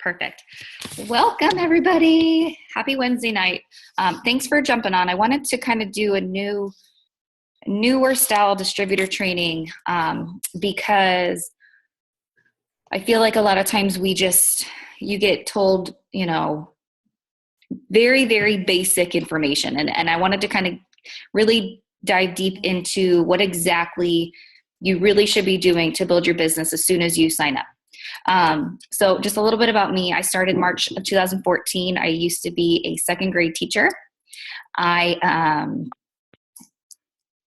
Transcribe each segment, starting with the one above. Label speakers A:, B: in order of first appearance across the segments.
A: Perfect. Welcome, everybody. Happy Wednesday night. Thanks for jumping on. I wanted to kind of do a newer style distributor training because I feel like a lot of times you get told, very, very basic information. And I wanted to kind of really dive deep into what exactly you really should be doing to build your business as soon as you sign up. So just a little bit about me. I started March of 2014. I used to be a second grade teacher. I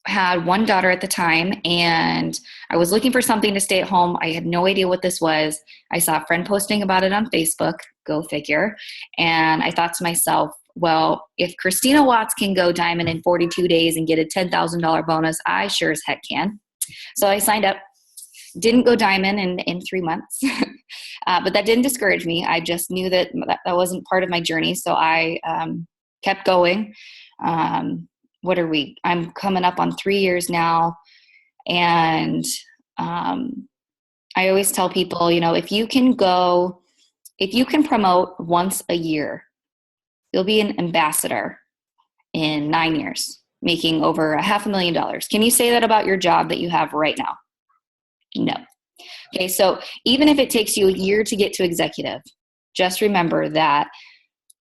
A: had one daughter at the time, and I was looking for something to stay at home. I had no idea what this was. I saw a friend posting about it on Facebook, go figure. And I thought to myself, well, if Christina Watts can go diamond in 42 days and get a $10,000 bonus, I sure as heck can. So I signed up. Didn't go diamond in 3 months, but that didn't discourage me. I just knew that wasn't part of my journey. So I kept going. What are we? I'm coming up on 3 years now. And I always tell people, if you can promote once a year, you'll be an ambassador in 9 years, making over $500,000. Can you say that about your job that you have right now? No. Okay, so even if it takes you a year to get to executive, just remember that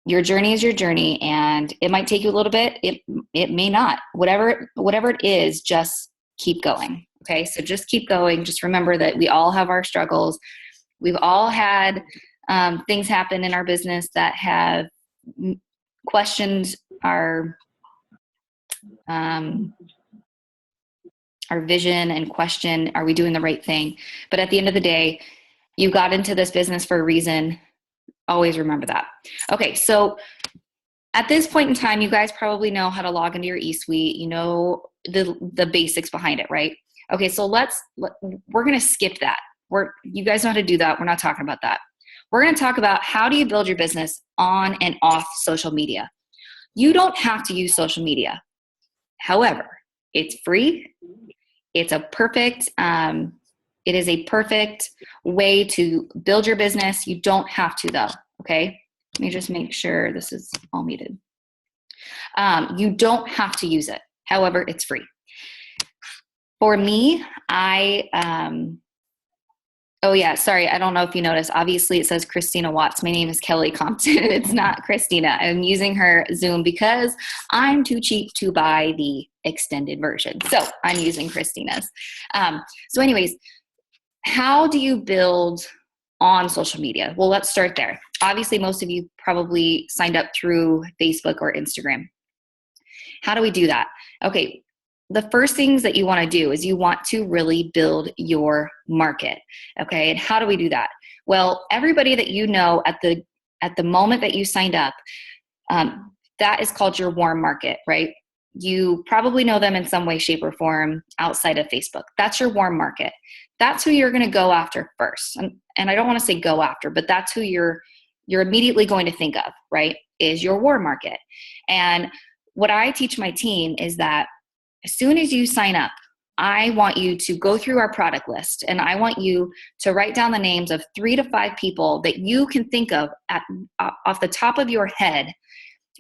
A: your journey is your journey, and it might take you a little bit. It may not. Whatever it is, just keep going. Okay, so just keep going. Just remember that we all have our struggles. We've all had things happen in our business that have questioned our vision and question, are we doing the right thing? But at the end of the day, you got into this business for a reason. Always remember that. Okay, so at this point in time, you guys probably know how to log into your eSuite. You know the basics behind it, right? Okay, so we're going to skip that. You guys know how to do that. We're not talking about that. We're going to talk about how do you build your business on and off social media. You don't have to use social media. However, it's free. It is a perfect way to build your business. You don't have to, though. Okay. Let me just make sure this is all muted. You don't have to use it. However, it's free. For me, oh yeah, sorry. I don't know if you noticed. Obviously it says Christina Watts. My name is Kelly Compton. It's not Christina. I'm using her Zoom because I'm too cheap to buy the extended version. So I'm using Christina's. So anyways, how do you build on social media? Well, let's start there. Obviously, most of you probably signed up through Facebook or Instagram. How do we do that? Okay. The first things that you want to do is you want to really build your market. Okay. And how do we do that? Well, everybody that you know at the moment that you signed up, that is called your warm market, right? You probably know them in some way, shape, or form outside of Facebook. That's your warm market. That's who you're going to go after first. And I don't want to say go after, but that's who you're immediately going to think of, right? Is your warm market. And what I teach my team is that as soon as you sign up, I want you to go through our product list, and I want you to write down the names of 3 to 5 people that you can think of off the top of your head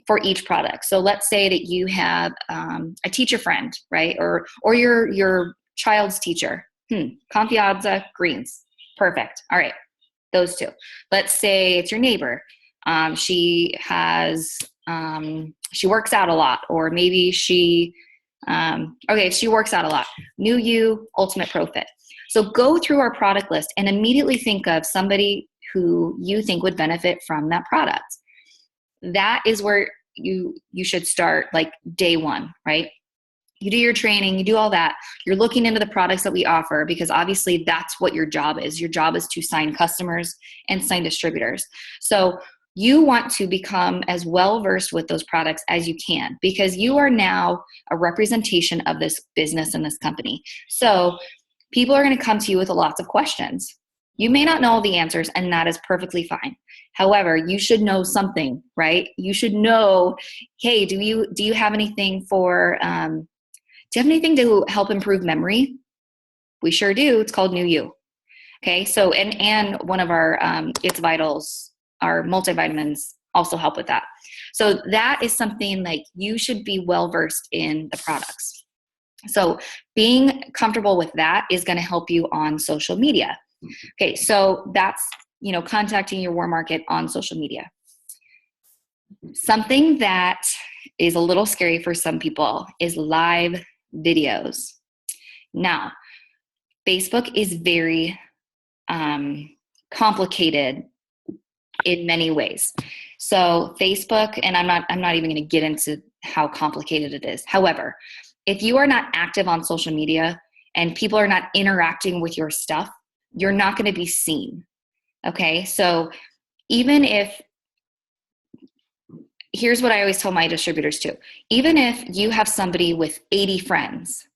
A: for each product. So let's say that you have a teacher friend, right? Or your child's teacher. Confianza Greens. Perfect. All right. Those 2. Let's say it's your neighbor. She works out a lot, or maybe she works out a lot. New You, Ultimate Profit. So go through our product list and immediately think of somebody who you think would benefit from that product. That is where you should start, like day one, right? You do your training, you do all that. You're looking into the products that we offer because obviously that's what your job is. Your job is to sign customers and sign distributors. So you want to become as well-versed with those products as you can because you are now a representation of this business and this company. So people are going to come to you with lots of questions. You may not know all the answers, and that is perfectly fine. However, you should know something, right? You should know, hey, do you have anything to help improve memory? We sure do. It's called New You. Okay. So, and one of our It's Vitals our multivitamins also help with that. So that is something like you should be well versed in the products. So being comfortable with that is going to help you on social media. Okay, so that's, contacting your warm market on social media. Something that is a little scary for some people is live videos. Now, Facebook is very complicated in many ways. So Facebook, and I'm not even going to get into how complicated it is. However, if you are not active on social media and people are not interacting with your stuff, you're not going to be seen. Okay. So here's what I always tell my distributors too. Even if you have somebody with 80 friends,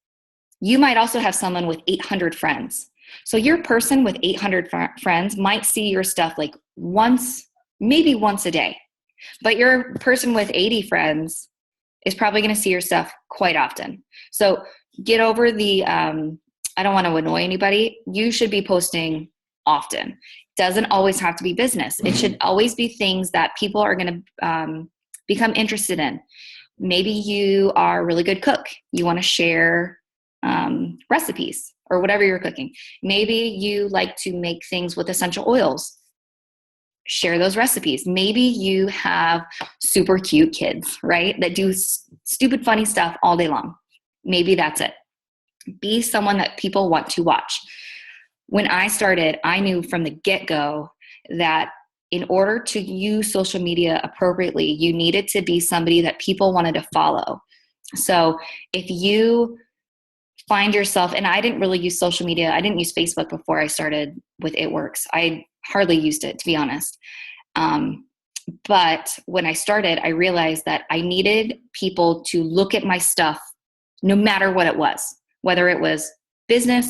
A: you might also have someone with 800 friends. So your person with 800 friends might see your stuff like maybe once a day. But your person with 80 friends is probably going to see your stuff quite often. So get over the, I don't want to annoy anybody. You should be posting often. Doesn't always have to be business. It should always be things that people are going to become interested in. Maybe you are a really good cook. You want to share recipes or whatever you're cooking. Maybe you like to make things with essential oils. Share those recipes. Maybe you have super cute kids, right? That do stupid, funny stuff all day long. Maybe that's it. Be someone that people want to watch. When I started, I knew from the get-go that in order to use social media appropriately, you needed to be somebody that people wanted to follow. So if you find yourself, and I didn't really use social media. I didn't use Facebook before I started with It Works. I hardly used it, to be honest. But when I started, I realized that I needed people to look at my stuff no matter what it was, whether it was business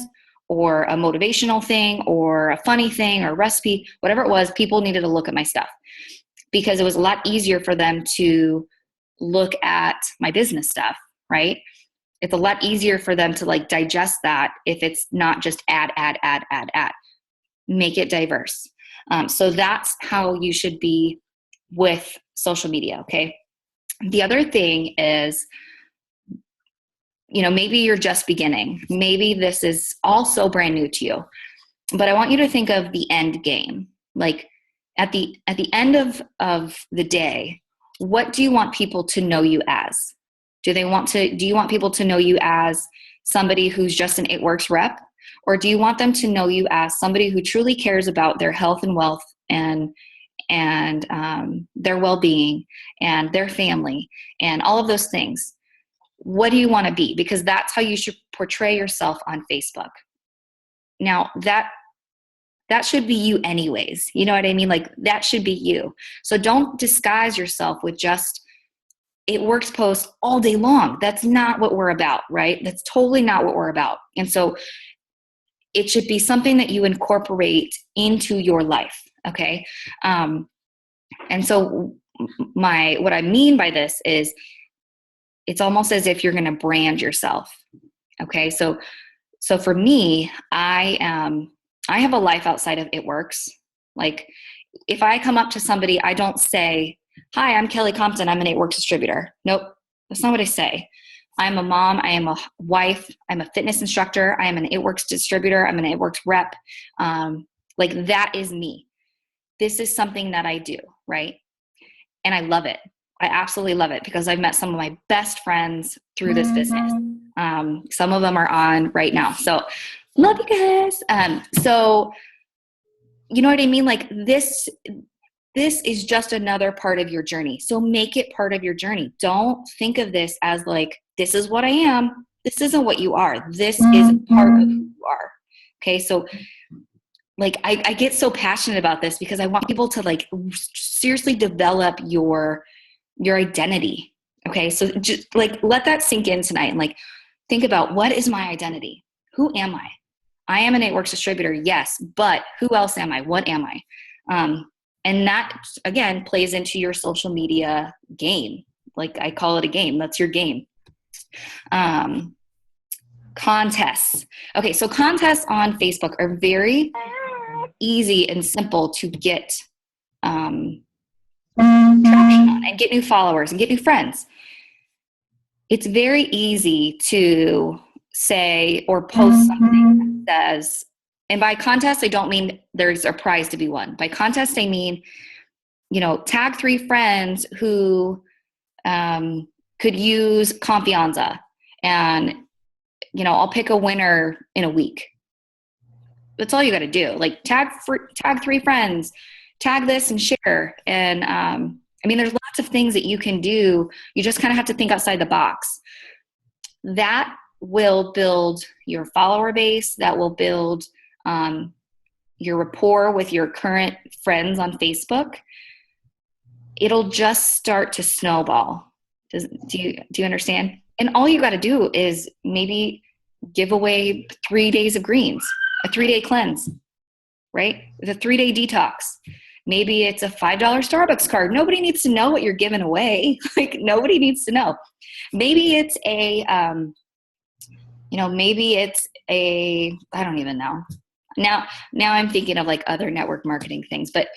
A: or a motivational thing or a funny thing or a recipe, whatever it was, people needed to look at my stuff because it was a lot easier for them to look at my business stuff, right? It's a lot easier for them to like digest that if it's not just ad. Make it diverse. So that's how you should be with social media, okay? The other thing is, maybe you're just beginning. Maybe this is also brand new to you. But I want you to think of the end game. Like at the end of the day, what do you want people to know you as? Do you want people to know you as somebody who's just an It Works rep? Or do you want them to know you as somebody who truly cares about their health and wealth and their well-being and their family and all of those things? What do you want to be? Because that's how you should portray yourself on Facebook. Now, that should be you anyways. You know what I mean? Like that should be you. So don't disguise yourself with just It Works posts all day long. That's not what we're about, right? That's totally not what we're about. And so it should be something that you incorporate into your life, okay? And so what I mean by this is it's almost as if you're going to brand yourself, okay? So for me, I have a life outside of It Works. Like if I come up to somebody, I don't say, "Hi, I'm Kelly Compton. I'm an It Works distributor." Nope, that's not what I say. I'm a mom. I am a wife. I'm a fitness instructor. I am an It Works distributor. I'm an It Works rep. Like that is me. This is something that I do, right? And I love it. I absolutely love it because I've met some of my best friends through this business. Some of them are on right now. So love you guys. So you know what I mean? Like this is just another part of your journey. So make it part of your journey. Don't think of this as like, this is what I am. This isn't what you are. This is part of who you are. Okay. So like, I get so passionate about this because I want people to like seriously develop your identity. Okay. So just like, let that sink in tonight and like, think about what is my identity? Who am I? I am an It Works distributor. Yes. But who else am I? What am I? And that, again, plays into your social media game. Like I call it a game. That's your game. Contests. Okay, so contests on Facebook are very easy and simple to get traction on and get new followers and get new friends. It's very easy to say or post something that says, and by contest, I don't mean there's a prize to be won. By contest, I mean, tag 3 friends who could use Confianza, and, I'll pick a winner in a week. That's all you got to do. Like tag 3 friends, tag this and share. And there's lots of things that you can do. You just kind of have to think outside the box. That will build your follower base. That will build your rapport with your current friends on Facebook. It'll just start to snowball. Do you understand? And all you got to do is maybe give away 3 days of greens, a 3-day cleanse, right? The 3-day detox. Maybe it's a $5 Starbucks card. Nobody needs to know what you're giving away. Like, nobody needs to know. Maybe it's I don't even know. Now I'm thinking of like other network marketing things, but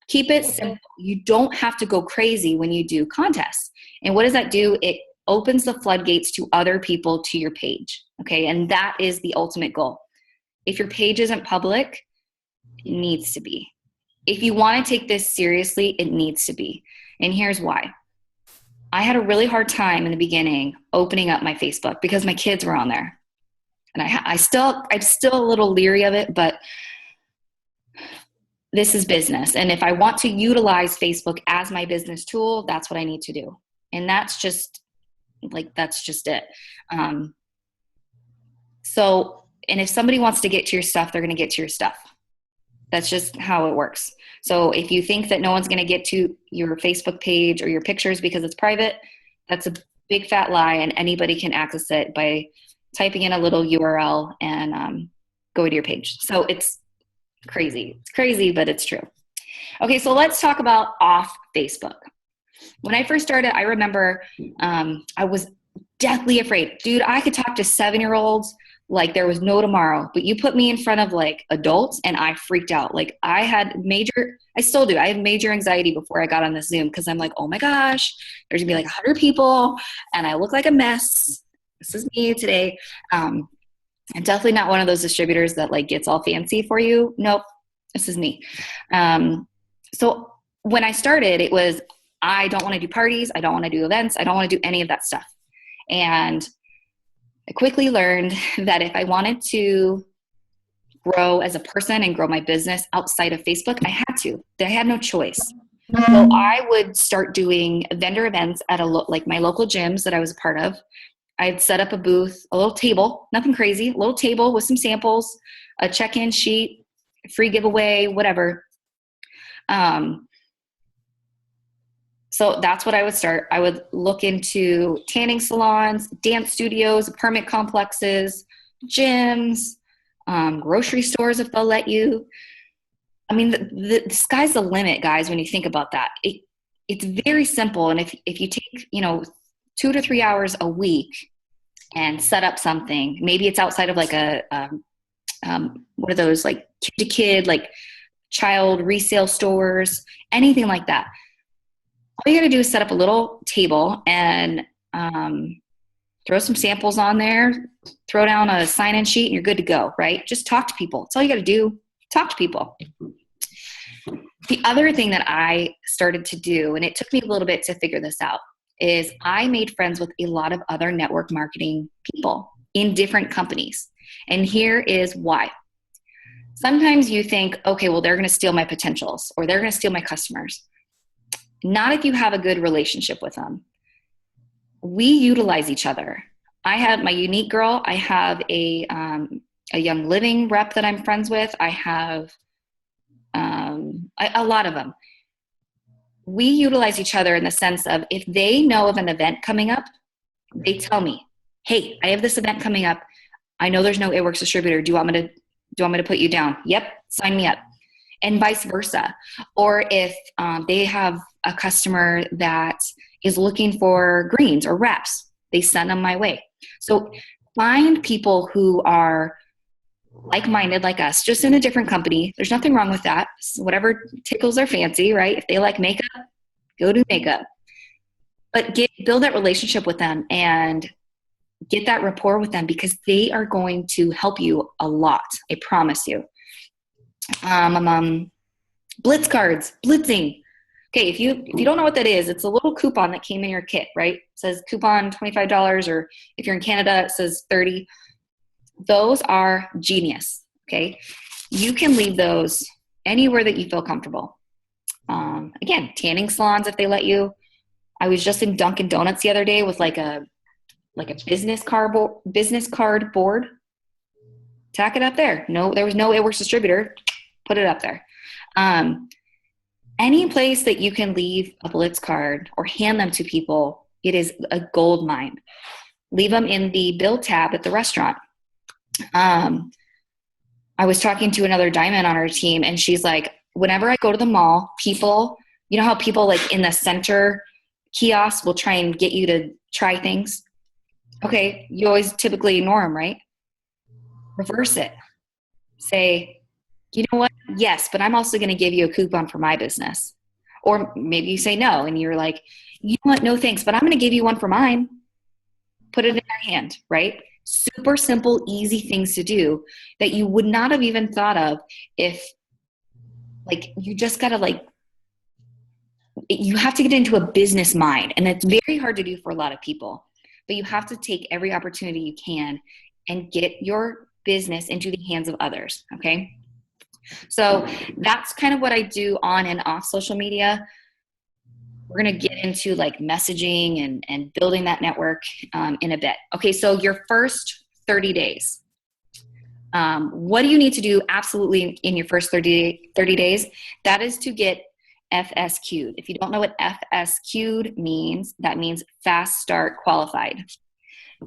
A: keep it simple. You don't have to go crazy when you do contests. And what does that do? It opens the floodgates to other people to your page. Okay. And that is the ultimate goal. If your page isn't public, it needs to be. If you want to take this seriously, it needs to be. And here's why. I had a really hard time in the beginning opening up my Facebook because my kids were on there. And I'm still a little leery of it, but this is business. And if I want to utilize Facebook as my business tool, that's what I need to do. And that's just it. And if somebody wants to get to your stuff, they're going to get to your stuff. That's just how it works. So if you think that no one's going to get to your Facebook page or your pictures because it's private, that's a big fat lie, and anybody can access it by typing in a little URL and go to your page. So it's crazy. It's crazy, but it's true. Okay, so let's talk about off Facebook. When I first started, I remember I was deathly afraid. Dude, I could talk to 7-year-olds like there was no tomorrow, but you put me in front of like adults and I freaked out. Like I still do. I have major anxiety before I got on this Zoom because I'm like, oh my gosh, there's gonna be like 100 people and I look like a mess. This is me today. I'm definitely not one of those distributors that like gets all fancy for you. Nope, this is me. So when I started, it was, I don't want to do parties. I don't want to do events. I don't want to do any of that stuff. And I quickly learned that if I wanted to grow as a person and grow my business outside of Facebook, I had to. I had no choice. So I would start doing vendor events at like my local gyms that I was a part of. I'd set up a booth, a little table, nothing crazy, a little table with some samples, a check-in sheet, free giveaway, whatever. So that's what I would start. I would look into tanning salons, dance studios, apartment complexes, gyms, grocery stores if they'll let you. I mean, the sky's the limit, guys, when you think about that. It's very simple. And if you take, 2 to 3 hours a week and set up something, maybe it's outside of like what are those, like kid-to-kid, like child resale stores, anything like that. All you got to do is set up a little table and throw some samples on there, throw down a sign-in sheet, and you're good to go, right? Just talk to people. That's all you got to do. Talk to people. The other thing that I started to do, and it took me a little bit to figure this out, is I made friends with a lot of other network marketing people in different companies. And here is why. Sometimes you think, okay, well, they're going to steal my potentials or they're going to steal my customers. Not if you have a good relationship with them. We utilize each other. I have my unique girl. I have a Young Living rep that I'm friends with. I have a lot of them. We utilize each other in the sense of if they know of an event coming up, they tell me, hey, I have this event coming up. I know there's no It Works distributor. Do you want me to put you down? Yep, sign me up. And vice versa. Or if they have a customer that is looking for greens or wraps, they send them my way. So find people who are like-minded like us, just in a different company. There's nothing wrong with that. So whatever tickles their fancy, right? If they like makeup, go do makeup. But build that relationship with them and get that rapport with them, because they are going to help you a lot. I promise you. Blitz cards, blitzing. Okay, if you don't know what that is, it's a little coupon that came in your kit, right? It says coupon $25, or if you're in Canada, it says 30. Those are genius, okay? You can leave those anywhere that you feel comfortable. Again, tanning salons, if they let you. I was just in Dunkin' Donuts the other day with like a business card board. Tack it up there. No, there was no It Works distributor. Put it up there. Any place that you can leave a Blitz card or hand them to people, it is a gold mine. Leave them in the bill tab at the restaurant. I was talking to another diamond on our team, and she's like, whenever I go to the mall, people, you know how people like in the center kiosk will try and get you to try things? Okay, you always typically ignore them, right? Reverse it. Say, you know what? Yes, but I'm also going to give you a coupon for my business. Or maybe you say no, and you're like, you know what? No, thanks, but I'm going to give you one for mine. Put it in their hand, right? Super simple, easy things to do that you would not have even thought of if, like, you just got to, like, you have to get into a business mind. And it's very hard to do for a lot of people. But you have to take every opportunity you can and get your business into the hands of others, okay? So that's kind of what I do on and off social media. We're going to get into like messaging and building that network in a bit. Okay, so your first 30 days. What do you need to do absolutely in your first 30 days? That is to get FSQ'd. If you don't know what FSQ'd means, that means Fast Start Qualified.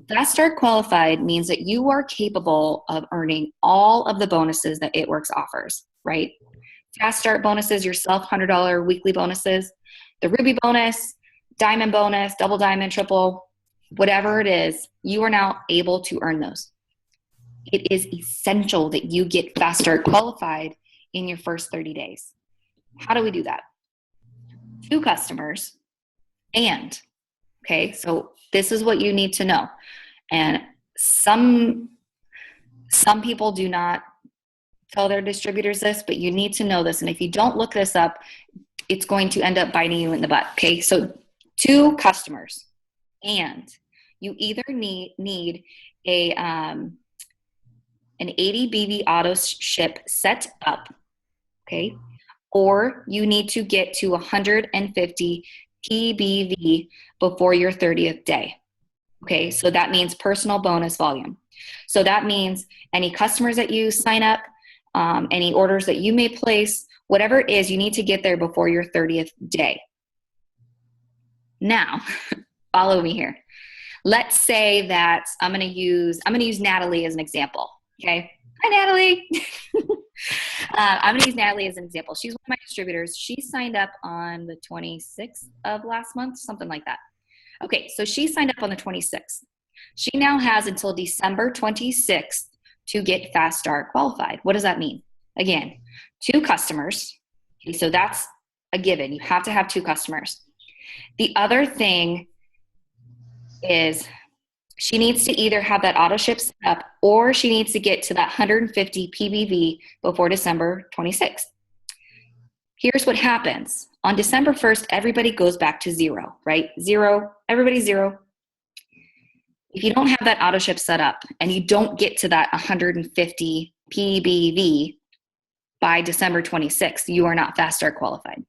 A: Fast Start Qualified means that you are capable of earning all of the bonuses that It Works offers, right? Fast Start bonuses, your $1,200 weekly bonuses, the Ruby bonus, Diamond bonus, double diamond, triple, whatever it is, you are now able to earn those. It is essential that you get Fast Start Qualified in your first 30 days. How do we do that? 2 customers and, okay, so this is what you need to know. And some people do not tell their distributors this, but you need to know this. And if you don't look this up, it's going to end up biting you in the butt. Okay, so 2 customers, and you either need a an 80 BV auto ship set up, okay, or you need to get to 150 PBV before your 30th day. Okay, so that means personal bonus volume. So that means any customers that you sign up, any orders that you may place, whatever it is, you need to get there before your 30th day. Now, follow me here. Let's say that I'm going to use Natalie as an example. Okay, hi Natalie. I'm going to use Natalie as an example. She's one of my distributors. She signed up on the 26th of last month, something like that. Okay, so she signed up on the 26th. She now has until December 26th to get Fast Start Qualified. What does that mean? Again, 2 customers. Okay, so that's a given. You have to have 2 customers. The other thing is she needs to either have that auto ship set up, or she needs to get to that 150 PBV before December 26th. Here's what happens. On December 1st, everybody goes back to 0, right? 0, everybody's 0. If you don't have that auto ship set up and you don't get to that 150 PBV by December 26th, you are not Fast Start Qualified.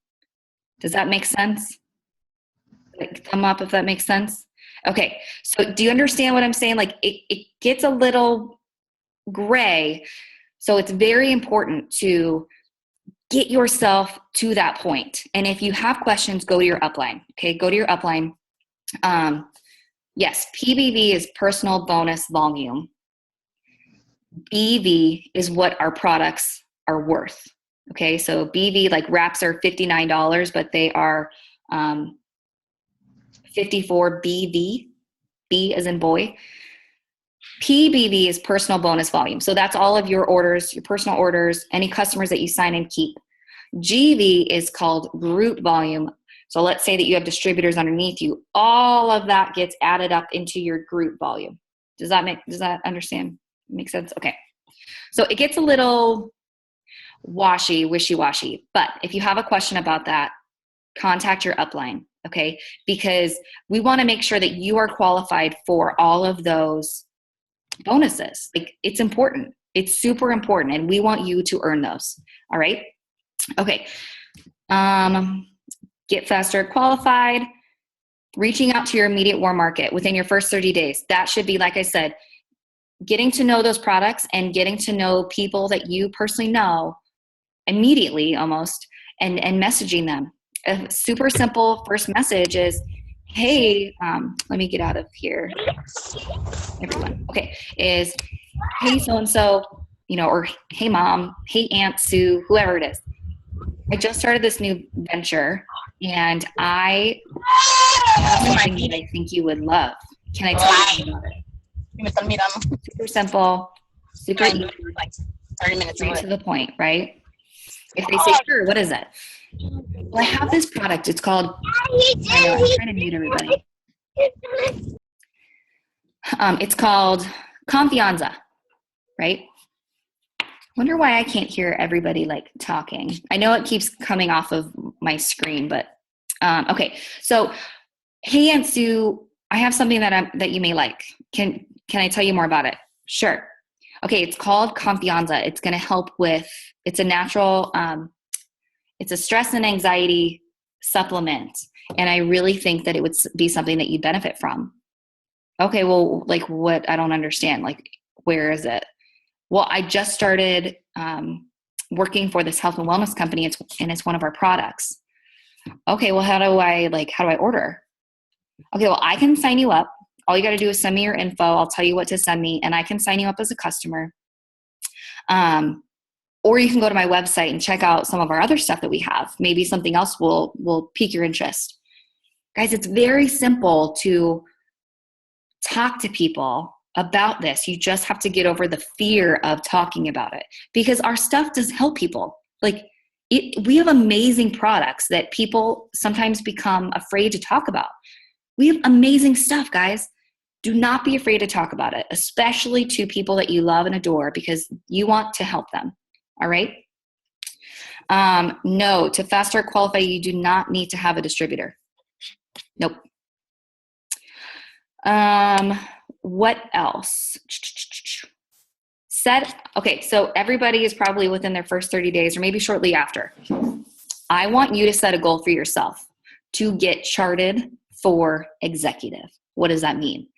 A: Does that make sense? Like, thumb up if that makes sense. Okay, so do you understand what I'm saying? Like, it gets a little gray, so it's very important to get yourself to that point. And if you have questions, go to your upline. Okay, go to your upline. Yes, PBV is personal bonus volume. BV is what our products are worth. Okay, so BV, like wraps are $59, but they are 54 BV, B as in boy. PBV is personal bonus volume. So that's all of your orders, your personal orders, any customers that you sign and keep. GV is called group volume. So let's say that you have distributors underneath you. All of that gets added up into your group volume. Does that understand? Make sense? Okay. So it gets a little wishy-washy. But if you have a question about that, contact your upline, okay? Because we want to make sure that you are qualified for all of those bonuses. Like, it's important. It's super important, and we want you to earn those. All right? Okay. Get faster qualified. Reaching out to your immediate warm market within your first 30 days. That should be, like I said, getting to know those products and getting to know people that you personally know immediately almost, and messaging them. A super simple first message is, hey, let me get out of here. Everyone. Okay. Is, hey, so-and-so, or hey, mom, hey, Aunt Sue, whoever it is. I just started this new venture and I have something that I think you would love. Can I tell you about it? Super simple, super easy,
B: like 30 minutes
A: straight to the point, right? If they say, sure, what is it? Well, I have this product. It's called, I know, I'm trying to mute everybody. It's called Confianza, right? Wonder why I can't hear everybody like talking. I know it keeps coming off of my screen, but okay. So, hey, Aunt Sue, I have something that you may like. Can I tell you more about it? Sure. Okay, it's called Confianza. It's going to help with. It's a natural. It's a stress and anxiety supplement, and I really think that it would be something that you'd benefit from. Okay, well, like what? I don't understand. Like, where is it? Well, I just started working for this health and wellness company, and it's one of our products. Okay, well, how do I order? Okay, well, I can sign you up. All you got to do is send me your info. I'll tell you what to send me, and I can sign you up as a customer. Or you can go to my website and check out some of our other stuff that we have. Maybe something else will pique your interest. Guys, it's very simple to talk to people about this. You just have to get over the fear of talking about it, because our stuff does help people. Like, we have amazing products that people sometimes become afraid to talk about. We have amazing stuff, guys. Do not be afraid to talk about it, especially to people that you love and adore, because you want to help them. All right? No, to fast start qualify, you do not need to have a distributor. Nope. What else? Okay, so everybody is probably within their first 30 days or maybe shortly after. I want you to set a goal for yourself to get charted for executive. What does that mean?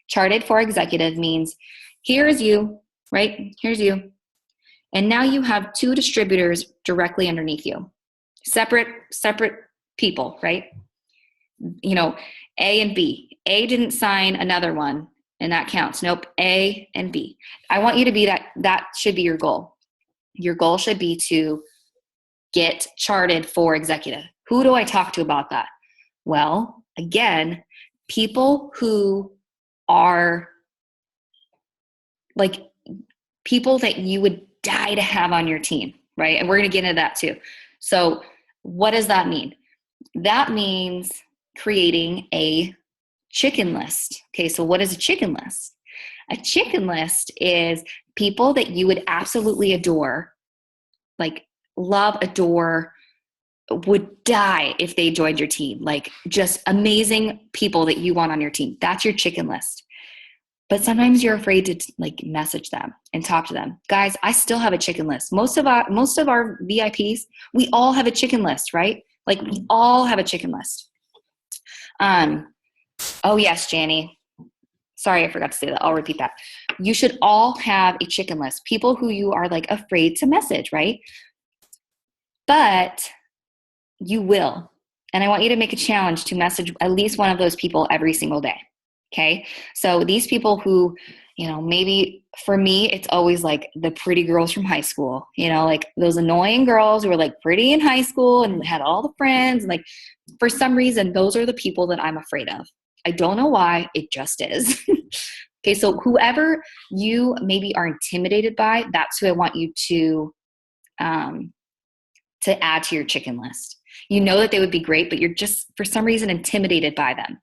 A: Charted for executive means here's you, right? Here's you. And now you have 2 distributors directly underneath you. Separate people, right? A and B. A didn't sign another one, and that counts. Nope, A and B. I want you to be that should be your goal. Your goal should be to get charted for executive. Who do I talk to about that? Well, again, people who are like people that you would die to have on your team, right? And we're going to get into that too. So what does that mean? That means creating a chicken list. Okay, so what is a chicken list? A chicken list is people that you would absolutely adore, like love, adore, would die if they joined your team. Like just amazing people that you want on your team. That's your chicken list. But sometimes you're afraid to like message them and talk to them. Guys, I still have a chicken list. Most of our VIPs, we all have a chicken list, right? Like we all have a chicken list. Oh yes, Janie. Sorry, I forgot to say that. I'll repeat that. You should all have a chicken list. People who you are like afraid to message, right? But you will. And I want you to make a challenge to message at least one of those people every single day. Okay. So these people who, maybe for me, it's always like the pretty girls from high school, like those annoying girls who were like pretty in high school and had all the friends. And like, for some reason, those are the people that I'm afraid of. I don't know why, it just is. Okay, so whoever you maybe are intimidated by, that's who I want you to add to your chicken list. You know that they would be great, but you're just for some reason intimidated by them.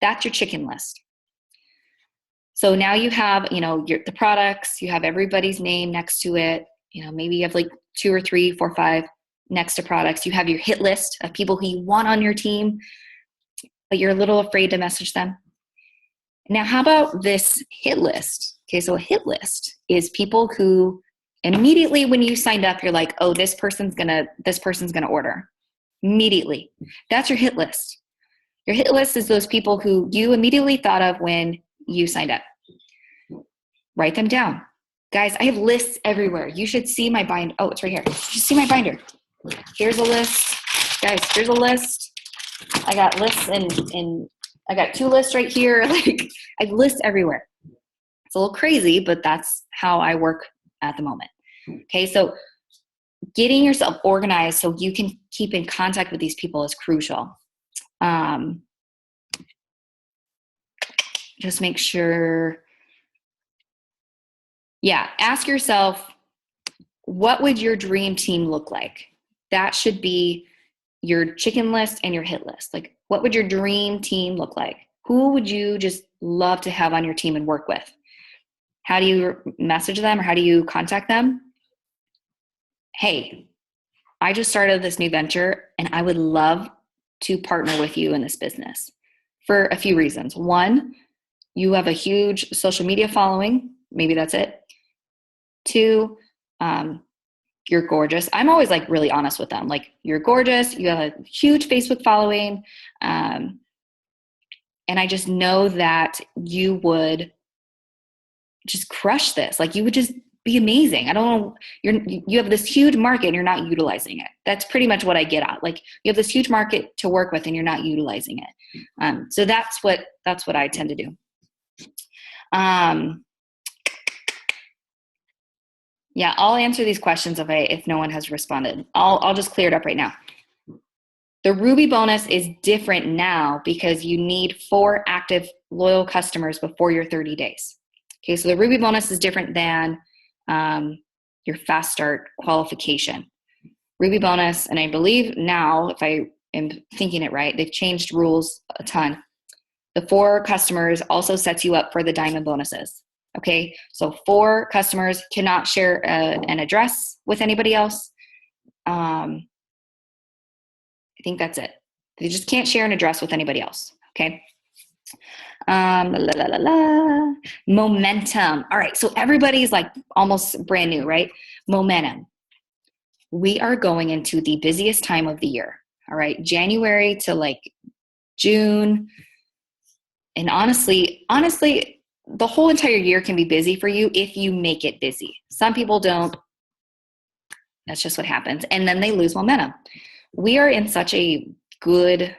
A: That's your chicken list. So now you have, the products, you have everybody's name next to it. Maybe you have like 2 or 3, 4, 5 next to products. You have your hit list of people who you want on your team, but you're a little afraid to message them. Now, how about this hit list? Okay, so a hit list is people who immediately when you signed up, you're like, oh, this person's gonna order. Immediately. That's your hit list. Your hit list is those people who you immediately thought of when you signed up. Write them down. Guys, I have lists everywhere. You should see my binder. Oh, it's right here. You should see my binder. Here's a list. Guys, here's a list. I got lists and I got 2 lists right here. Like, I have lists everywhere. It's a little crazy, but that's how I work at the moment. Okay, so getting yourself organized so you can keep in contact with these people is crucial. Just make sure. Yeah, ask yourself, what would your dream team look like? That should be your chicken list and your hit list. Like, what would your dream team look like? Who would you just love to have on your team and work with? How do you message them or how do you contact them? Hey, I just started this new venture and I would love to partner with you in this business for a few reasons. 1, you have a huge social media following. Maybe that's it. 2, you're gorgeous. I'm always like really honest with them. Like, you're gorgeous. You have a huge Facebook following. And I just know that you would just crush this. Like, you would just be amazing. I don't know. You have this huge market and you're not utilizing it. That's pretty much what I get at. Like, you have this huge market to work with and you're not utilizing it. So that's what I tend to do. Yeah, I'll answer these questions if no one has responded. I'll just clear it up right now. The Ruby bonus is different now because you need 4 active loyal customers before your 30 days. Okay, so the Ruby bonus is different than your fast start qualification. Ruby bonus, and I believe now, if I am thinking it right, they've changed rules a ton. The 4 customers also sets you up for the diamond bonuses. Okay, so 4 customers cannot share an address with anybody else. I think that's it. They just can't share an address with anybody else. Okay. Momentum. All right, so everybody's like almost brand new, right? Momentum. We are going into the busiest time of the year. All right, January to like June. And honestly, the whole entire year can be busy for you if you make it busy. Some people don't. That's just what happens. And then they lose momentum. We are in such a good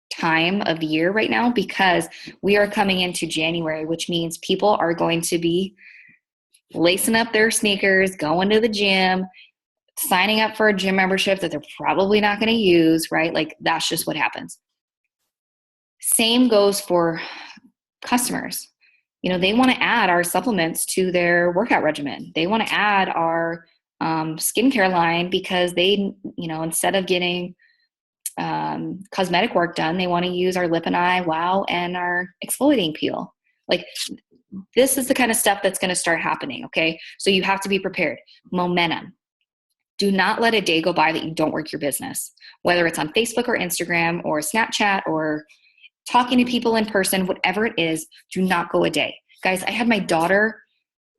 A: time of year right now because we are coming into January, which means people are going to be lacing up their sneakers, going to the gym, signing up for a gym membership that they're probably not going to use, right? Like, that's just what happens. Same goes for customers. They want to add our supplements to their workout regimen. They want to add our skincare line because they, instead of getting cosmetic work done, they want to use our Lip and Eye Wow and our exfoliating peel. Like, this is the kind of stuff that's going to start happening. Okay. So you have to be prepared. Momentum. Do not let a day go by that you don't work your business, whether it's on Facebook or Instagram or Snapchat or talking to people in person, whatever it is. Do not go a day. Guys, I had my daughter,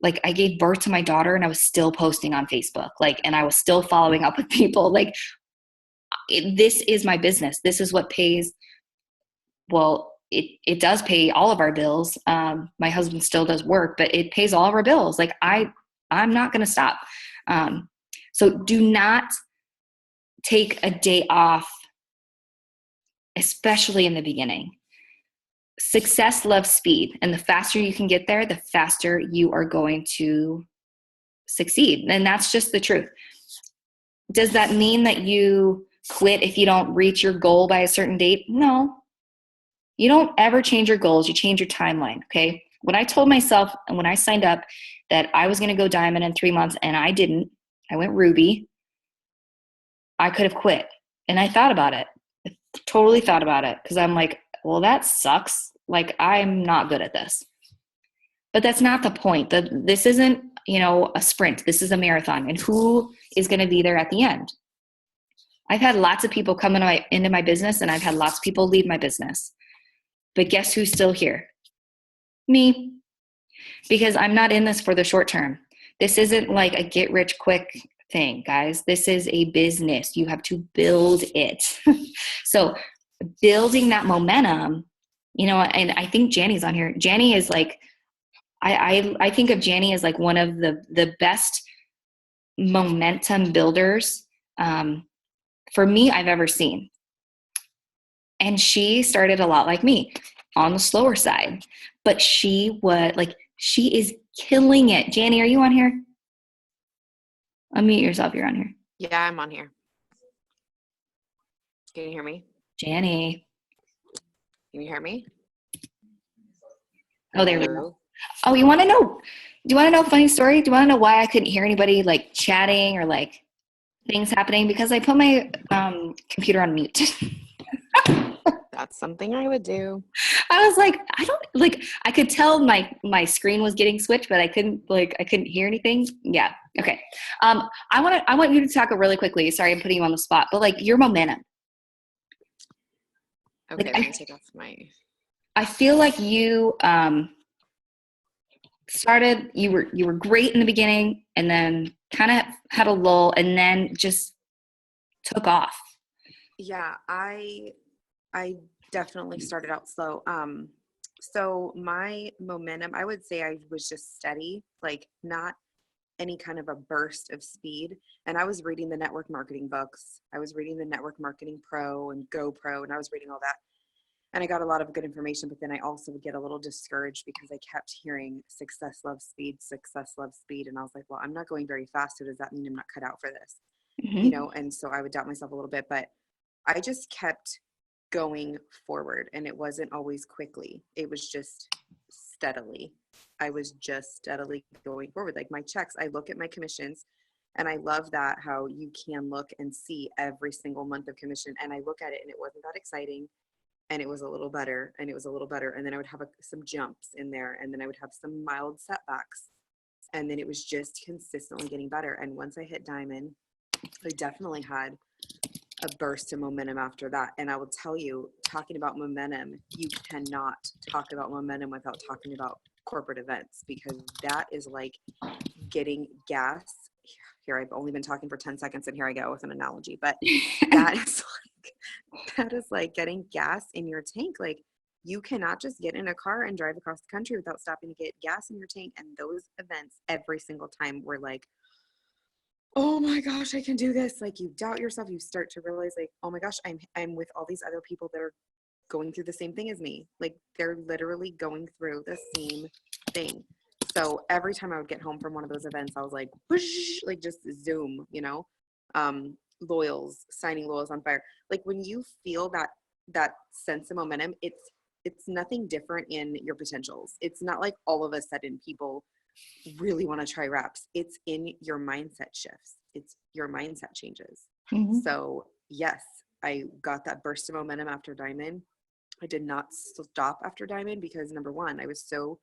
A: like, I gave birth to my daughter and I was still posting on Facebook, and I was still following up with people. This is my business. This is what pays. Well, it does pay all of our bills. My husband still does work, but it pays all of our bills. I'm not going to stop. So do not take a day off, especially in the beginning. Success loves speed, and the faster you can get there, the faster you are going to succeed. And that's just the truth. Does that mean that you quit if you don't reach your goal by a certain date? No. You don't ever change your goals. You change your timeline, okay? when I told myself and when I signed up that I was going to go diamond in 3 months and I didn't, I went ruby, I could have quit. And I thought about it. I totally thought about it because I'm like, well, that sucks. Like, I'm not good at this. But that's not the point. This isn't, a sprint. This is a marathon. And who is going to be there at the end? I've had lots of people come into my business, and I've had lots of people leave my business. But guess who's still here? Me. Because I'm not in this for the short term. This isn't like a get rich quick thing, guys. This is a business. You have to build it. So building that momentum, and I think Janny's on here. Janny is like, I think of Janny as like one of the best momentum builders for me I've ever seen. And she started a lot like me on the slower side, but she is killing it. Janny, are you on here? Unmute yourself. You're on here.
B: Yeah, I'm on here. Can you hear me?
A: Janny.
B: Can you hear me?
A: Oh, there we go. Oh, do you want to know a funny story? Do you want to know why I couldn't hear anybody like chatting or like things happening? Because I put my computer on mute.
B: That's something I would do.
A: I was like, I could tell my screen was getting switched, but I couldn't hear anything. Yeah. Okay. I want you to talk really quickly. Sorry, I'm putting you on the spot, but like your momentum.
B: Okay.
A: Like,
B: let me take off my.
A: I feel like you started. You were great in the beginning, and then kind of had a lull, and then just took off.
B: Yeah, I definitely started out slow. So my momentum, I would say I was just steady, like not any kind of a burst of speed. And I was reading the network marketing books. I was reading the Network Marketing Pro and Go Pro, and I was reading all that. And I got a lot of good information, but then I also would get a little discouraged because I kept hearing success loves speed, success loves speed. And I was like, well, I'm not going very fast. So does that mean I'm not cut out for this?
A: Mm-hmm.
B: And so I would doubt myself a little bit, but I just kept going forward, and it wasn't always quickly. It was just steadily. I was just steadily going forward. Like my checks, I look at my commissions, and I love that how you can look and see every single month of commission. And I look at it, and it wasn't that exciting, and it was a little better, and it was a little better. And then I would have some jumps in there, and then I would have some mild setbacks, and then it was just consistently getting better. And once I hit diamond, I definitely had a burst of momentum after that. And I will tell you, talking about momentum, you cannot talk about momentum without talking about corporate events, because that is like getting gas. Here, I've only been talking for 10 seconds, and here I go with an analogy, but that is like getting gas in your tank. Like you cannot just get in a car and drive across the country without stopping to get gas in your tank. And those events every single time were like, oh my gosh, I can do this. Like you doubt yourself. You start to realize like, oh my gosh, I'm with all these other people that are going through the same thing as me. Like they're literally going through the same thing. So every time I would get home from one of those events, I was like, whoosh, like just zoom, signing loyals on fire. Like when you feel that sense of momentum, it's nothing different in your potentials. It's not like all of a sudden people really want to try reps. It's in your mindset shifts. It's your mindset changes. Mm-hmm. So yes, I got that burst of momentum after diamond. I did not stop after diamond because number one, I was so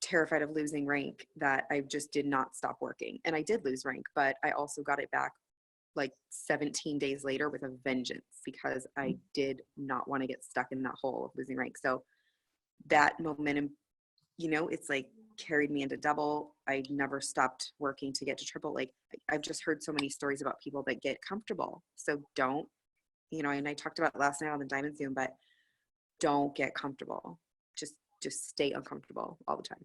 B: terrified of losing rank that I just did not stop working. And I did lose rank, but I also got it back like 17 days later with a vengeance because I did not want to get stuck in that hole of losing rank. So that momentum, it's like carried me into double. I never stopped working to get to triple. Like I've just heard so many stories about people that get comfortable. So don't, and I talked about it last night on the Diamond Zoom, but don't get comfortable. Just stay uncomfortable all the time.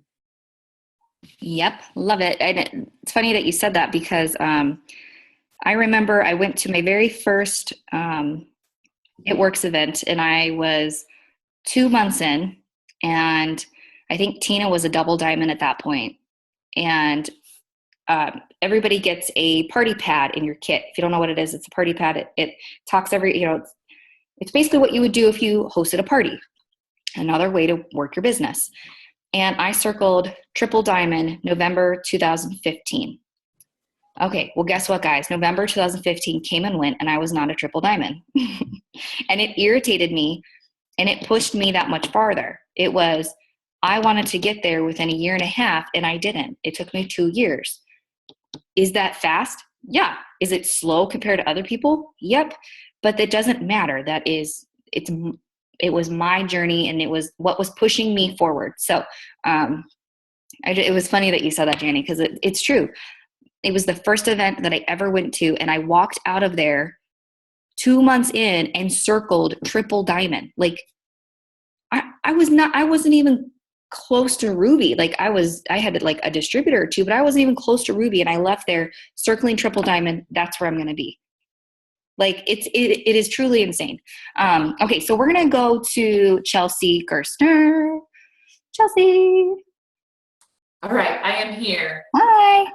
A: Yep. Love it. And it's funny that you said that because I remember I went to my very first It Works event, and I was 2 months in, and I think Tina was a double diamond at that point. And everybody gets a party pad in your kit. If you don't know what it is, it's a party pad. It talks it's basically what you would do if you hosted a party, another way to work your business. and I circled triple diamond November 2015. Okay, well, guess what, guys? November 2015 came and went, and I was not a triple diamond. And it irritated me, and it pushed me that much farther. It was, I wanted to get there within a year and a half, and I didn't. It took me 2 years. Is that fast? Yeah. Is it slow compared to other people? Yep. But that doesn't matter. It was my journey, and it was what was pushing me forward. So it was funny that you said that, Janie, because it's true. It was the first event that I ever went to, and I walked out of there 2 months in and circled triple diamond. Like I wasn't even close to Ruby. Like I had like a distributor or two, but I wasn't even close to Ruby. And I left there circling triple diamond. That's where I'm going to be. Like it is truly insane. Okay. So we're going to go to Chelsea Gerstner. Chelsea.
C: All right. I am here.
A: Hi.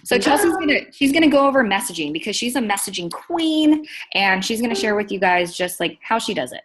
A: So she's gonna go over messaging, because she's a messaging queen, and she's gonna share with you guys just like how she does it.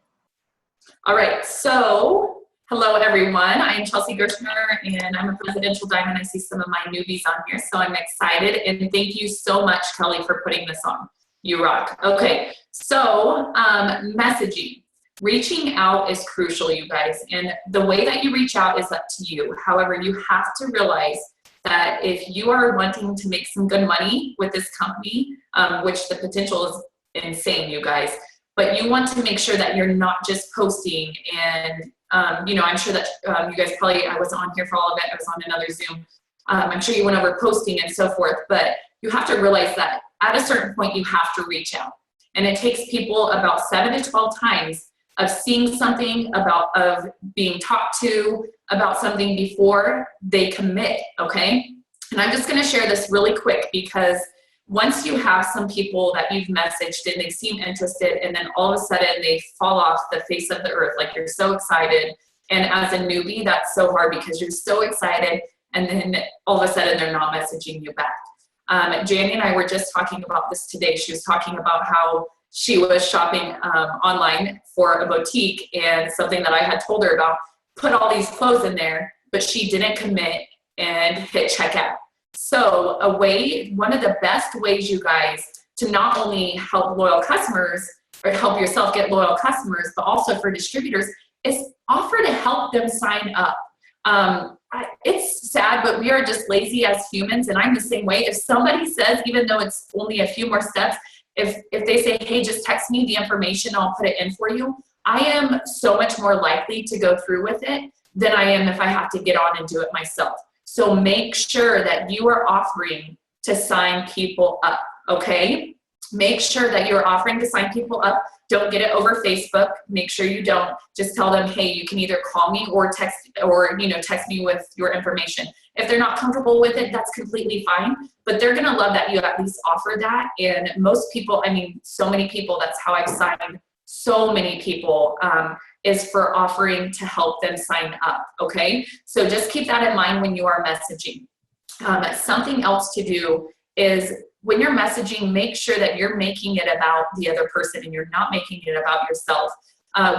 C: All right. So hello, everyone. I am Chelsea Gerstner, and I'm a presidential diamond. I see some of my newbies on here, so I'm excited. And thank you so much, Kelly, for putting this on. You rock. Okay. So messaging. Reaching out is crucial, you guys. And the way that you reach out is up to you. However, you have to realize that if you are wanting to make some good money with this company, which the potential is insane, you guys, but you want to make sure that you're not just posting and, I'm sure that you guys probably, I wasn't on here for all of it. I was on another Zoom. I'm sure you went over posting and so forth, but you have to realize that at a certain point, you have to reach out. And it takes people about 7 to 12 times of seeing something, of being talked to about something before they commit, okay? And I'm just gonna share this really quick, because once you have some people that you've messaged and they seem interested, and then all of a sudden they fall off the face of the earth, like you're so excited. And as a newbie, that's so hard, because you're so excited, and then all of a sudden they're not messaging you back. Janny and I were just talking about this today. She was talking about how she was shopping online for a boutique, and something that I had told her about, put all these clothes in there, but she didn't commit and hit checkout. So one of the best ways, you guys, to not only help loyal customers or help yourself get loyal customers, but also for distributors, is offer to help them sign up. It's sad, but we are just lazy as humans, and I'm the same way. If somebody says, even though it's only a few more steps, if they say, hey, just text me the information, I'll put it in for you, I am so much more likely to go through with it than I am if I have to get on and do it myself. So make sure that you are offering to sign people up, okay? Make sure that you're offering to sign people up. Don't get it over Facebook. Make sure you don't. Just tell them, hey, you can either call me or text me with your information. If they're not comfortable with it, that's completely fine. But they're gonna love that you at least offer that. And most people, so many people, that's how I've signed so many people, is for offering to help them sign up, okay? So just keep that in mind when you are messaging. Something else to do is, when you're messaging, make sure that you're making it about the other person and you're not making it about yourself.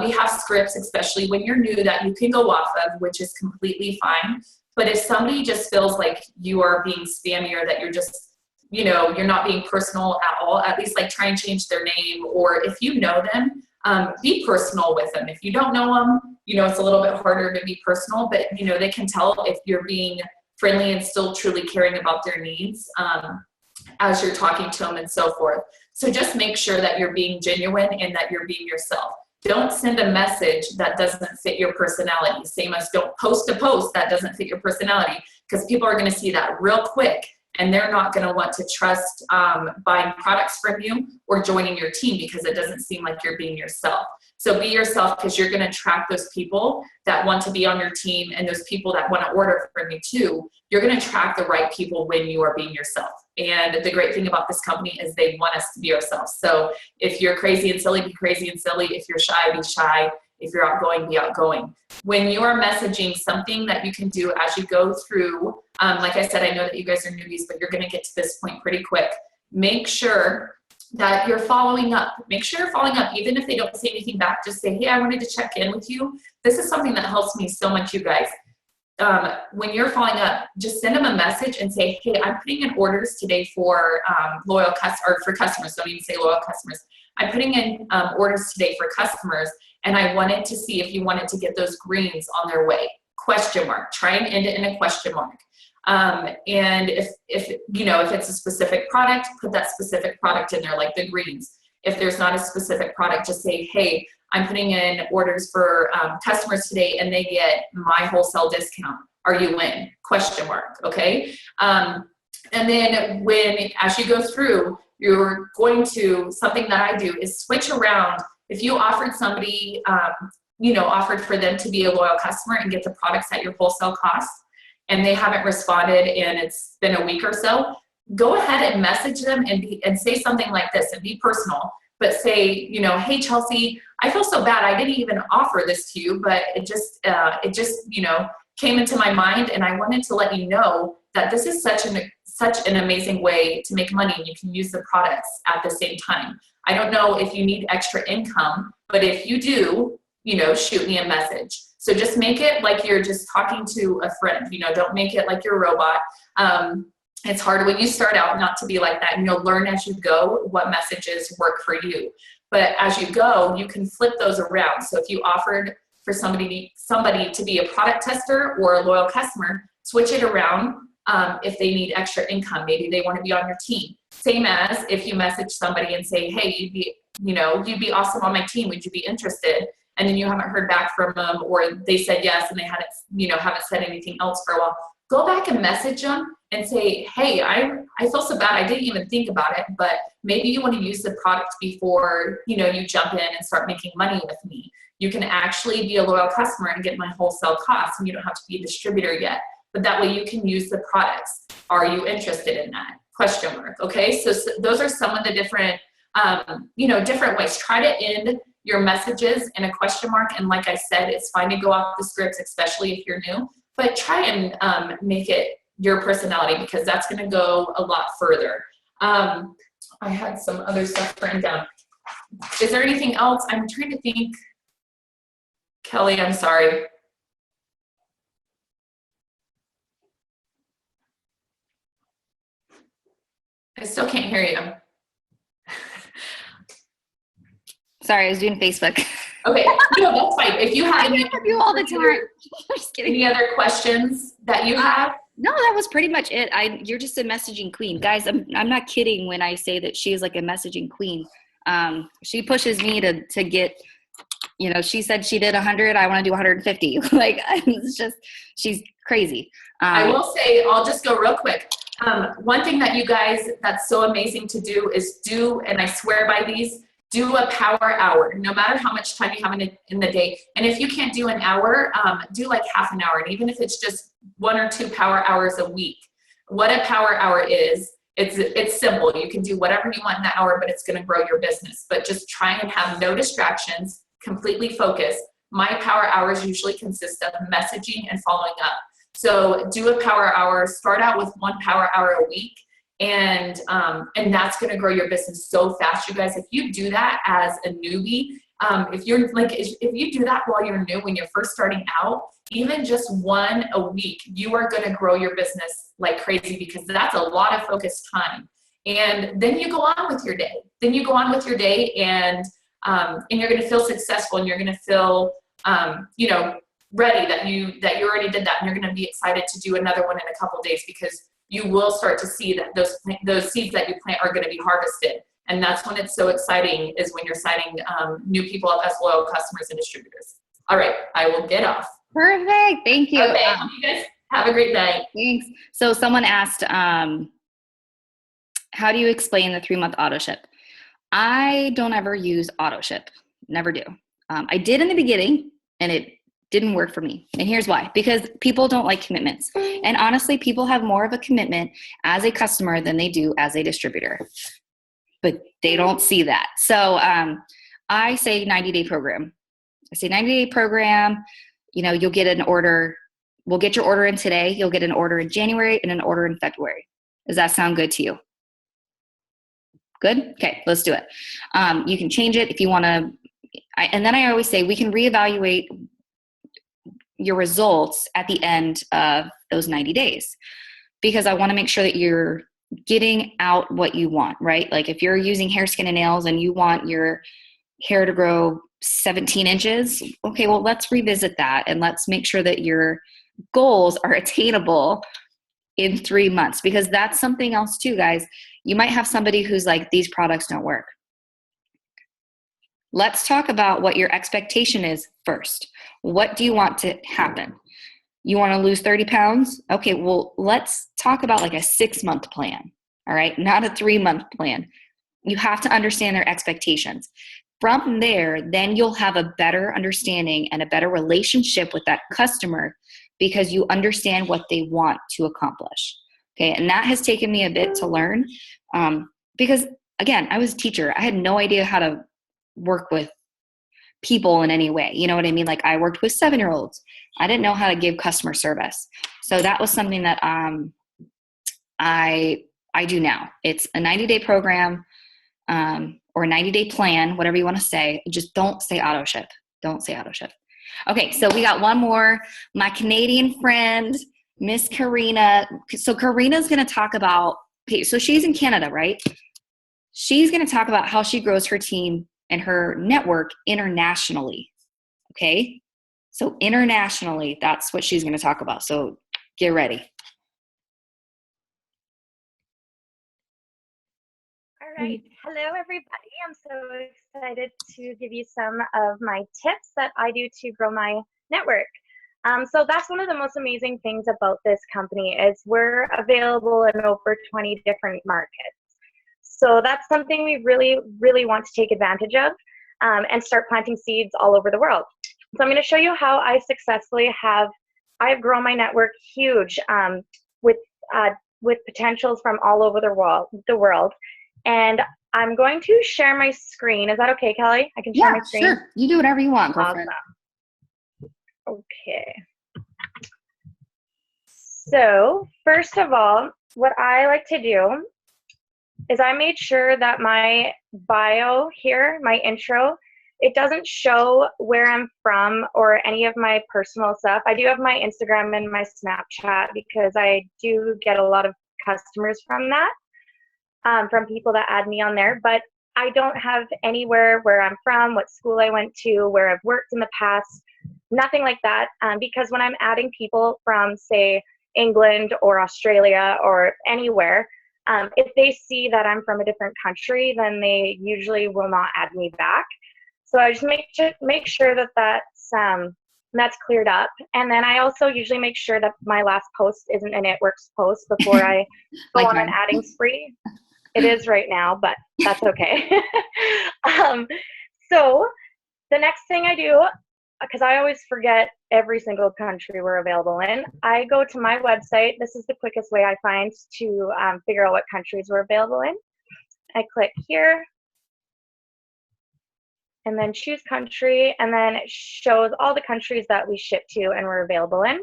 C: We have scripts, especially when you're new, that you can go off of, which is completely fine. But if somebody just feels like you are being spammy, or that you're just, you're not being personal at all, at least like try and change their name. Or if you know them, be personal with them. If you don't know them, it's a little bit harder to be personal, but they can tell if you're being friendly and still truly caring about their needs as you're talking to them and so forth. So just make sure that you're being genuine and that you're being yourself. Don't send a message that doesn't fit your personality. Same as don't post a post that doesn't fit your personality, because people are going to see that real quick, and they're not going to want to trust buying products from you or joining your team, because it doesn't seem like you're being yourself. So be yourself, because you're going to attract those people that want to be on your team, and those people that want to order from you too. You're going to attract the right people when you are being yourself. And the great thing about this company is they want us to be ourselves. So if you're crazy and silly, be crazy and silly. If you're shy, be shy. If you're outgoing, be outgoing. When you are messaging, something that you can do as you go through, like I said, I know that you guys are newbies, but you're going to get to this point pretty quick. Make sure that you're following up. Make sure you're following up. Even if they don't say anything back, just say, hey, I wanted to check in with you. This is something that helps me so much, you guys. when you're following up, just send them a message and say, hey, I'm putting in orders today for loyal customers, or for customers. Don't even say loyal customers. I'm putting in orders today for customers, and I wanted to see if you wanted to get those greens on their way. Question mark. Try and end it in a question mark. And if it's a specific product, put that specific product in there, like the greens. If there's not a specific product, just say, hey, I'm putting in orders for customers today and they get my wholesale discount. Are you in? Question mark. Okay. And then as you go through, you're going to, something that I do is switch around. If you offered somebody, offered for them to be a loyal customer and get the products at your wholesale cost, and they haven't responded and it's been a week or so, go ahead and message them and say something like this, and be personal, but say, hey, Chelsea, I feel so bad. I didn't even offer this to you, but it just came into my mind, and I wanted to let you know that this is such an amazing way to make money, and you can use the products at the same time. I don't know if you need extra income, but if you do, shoot me a message. So just make it like you're just talking to a friend, don't make it like you're a robot. It's hard when you start out not to be like that, learn as you go what messages work for you. But as you go, you can flip those around. So if you offered for somebody to be a product tester or a loyal customer, switch it around. If they need extra income, maybe they want to be on your team. Same as if you message somebody and say, hey, you'd be awesome on my team. Would you be interested? And then you haven't heard back from them, or they said yes and they haven't said anything else for a while. Go back and message them and say, hey, I feel so bad. I didn't even think about it, but maybe you want to use the product before, you jump in and start making money with me. You can actually be a loyal customer and get my wholesale costs, and you don't have to be a distributor yet. But that way you can use the products. Are you interested in that? Question mark. Okay. So those are some of the different, different ways. Try to end your messages in a question mark. And like I said, it's fine to go off the scripts, especially if you're new, but try and make it your personality, because that's going to go a lot further. I had some other stuff written down. Is there anything else? I'm trying to think. Kelly, I'm sorry. I still can't hear you.
A: Sorry, I was doing Facebook.
C: Okay, no, that's fine. If you have any,
A: you all the time. Just kidding.
C: Any other questions that you have?
A: No, that was pretty much it. You're just a messaging queen, guys. I'm not kidding when I say that she's like a messaging queen. She pushes me to get. She said she did 100. I want to do 150. Like, it's just, she's crazy.
C: I will say, I'll just go real quick. One thing that you guys, that's so amazing to do is and I swear by these, do a power hour, no matter how much time you have in the day. And if you can't do an hour, do like half an hour. And even if it's just 1 or 2 power hours a week, what a power hour is, it's simple. You can do whatever you want in that hour, but it's going to grow your business. But just try and have no distractions, completely focus. My power hours usually consist of messaging and following up. So do a power hour, start out with 1 power hour a week. And that's going to grow your business so fast, you guys. If you do that as a newbie, if you do that while you're new, when you're first starting out, even just 1 a week, you are going to grow your business like crazy, because that's a lot of focused time. And then you go on with your day. And you're going to feel successful, and you're going to feel, ready that you already did that, and you're going to be excited to do another one in a couple days, because you will start to see that those seeds that you plant are going to be harvested. And that's when it's so exciting, is when you're signing new people up as loyal customers and distributors. All right, I will get off.
A: Perfect. Thank you.
C: Okay, you guys have a great night.
A: Thanks. So someone asked, how do you explain the 3-month auto ship? I don't ever use auto ship. Never do. I did in the beginning, and it didn't work for me. And here's why. Because people don't like commitments. And honestly, people have more of a commitment as a customer than they do as a distributor. But they don't see that. So I say 90-day program. I say 90-day program. You'll get an order. We'll get your order in today. You'll get an order in January and an order in February. Does that sound good to you? Good? Okay, let's do it. You can change it if you want to. And then I always say we can reevaluate your results at the end of those 90 days, because I want to make sure that you're getting out what you want, right? Like if you're using hair, skin, and nails and you want your hair to grow 17 inches, okay, well, let's revisit that and let's make sure that your goals are attainable in 3 months, because that's something else too, guys. You might have somebody who's like, these products don't work. Let's talk about what your expectation is first. What do you want to happen? You want to lose 30 pounds? Okay, well, let's talk about like a 6-month plan, all right? Not a 3-month plan. You have to understand their expectations. From there, then you'll have a better understanding and a better relationship with that customer, because you understand what they want to accomplish. Okay, and that has taken me a bit to learn, because again, I was a teacher. I had no idea how to work with people in any way. You know what I mean? Like I worked with 7-year-olds. I didn't know how to give customer service. So that was something that I do now. It's a 90-day program, or a 90-day plan, whatever you want to say. Just don't say auto ship. Don't say auto ship. Okay, so we got one more. My Canadian friend, Miss Karina. So Karina's going to talk about, okay, so she's in Canada, right? She's going to talk about how she grows her team and her network internationally. Okay, so internationally, that's what she's going to talk about. So get ready.
D: All right. Hello, everybody. I'm so excited to give you some of my tips that I do to grow my network. So that's one of the most amazing things about this company is we're available in over 20 different markets. So that's something we really, really want to take advantage of, and start planting seeds all over the world. So I'm going to show you how I successfully have grown my network huge, with potentials from all over the world. And I'm going to share my screen. Is that okay, Kelly? I can share my screen?
A: Yeah, sure. You do whatever you want, girlfriend.
D: Awesome. Okay. So first of all, what I like to do is I made sure that my bio here, my intro, it doesn't show where I'm from or any of my personal stuff. I do have my Instagram and my Snapchat because I do get a lot of customers from that. From people that add me on there, but I don't have anywhere where I'm from, what school I went to, where I've worked in the past, nothing like that, because when I'm adding people from, say, England or Australia or anywhere, if they see that I'm from a different country, then they usually will not add me back. So I just make sure that that's cleared up. And then I also usually make sure that my last post isn't an It Works post before I go
A: Like
D: on
A: mine.
D: an adding spree. It is right now, but that's okay. So the next thing I do, because I always forget every single country we're available in, I go to my website. This is the quickest way I find to figure out what countries we're available in. I click here and then choose country, and then it shows all the countries that we ship to and we're available in.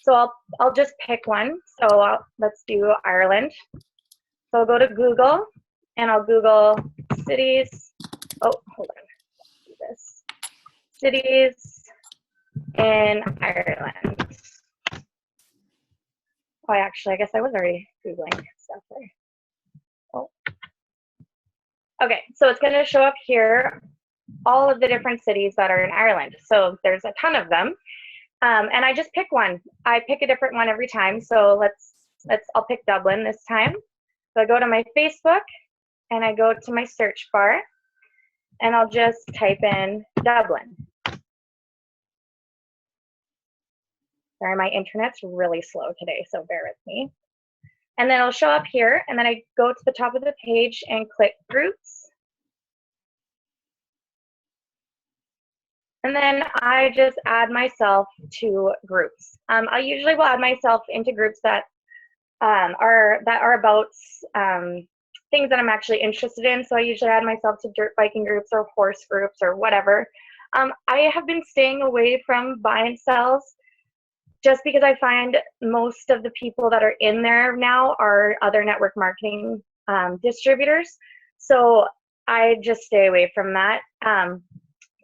D: So I'll just pick one. So let's do Ireland. So I'll go to Google and I'll Google cities. Oh, hold on. Let's do this. Cities in Ireland. Oh, I guess I was already Googling stuff there. Oh. Okay, so it's going to show up here all of the different cities that are in Ireland. So there's a ton of them. And I just pick one. I pick a different one every time. So I'll pick Dublin this time. So I go to my Facebook and I go to my search bar and I'll just type in Dublin. Sorry, my internet's really slow today, so bear with me. And then it'll show up here, and then I go to the top of the page and click groups. And then I just add myself to groups. I usually will add myself into groups that are about things that I'm actually interested in. So I usually add myself to dirt biking groups or horse groups or whatever. I have been staying away from buy and sells just because I find most of the people that are in there now are other network marketing distributors. So I just stay away from that. So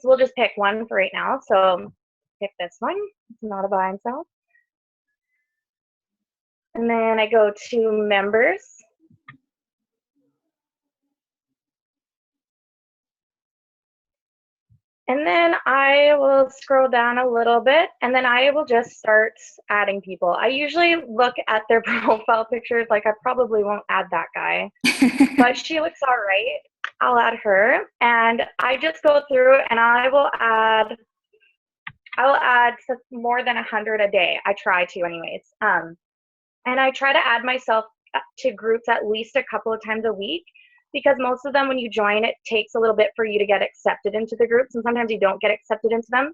D: we'll just pick one for right now. So pick this one. It's not a buy and sell. And then I go to members. And then I will scroll down a little bit, and then I will just start adding people. I usually look at their profile pictures, like I probably won't add that guy, but she looks all right. I'll add her, and I just go through and I will add more than 100 a day. I try to anyways. And I try to add myself to groups at least a couple of times a week, because most of them, when you join, it takes a little bit for you to get accepted into the groups, and sometimes you don't get accepted into them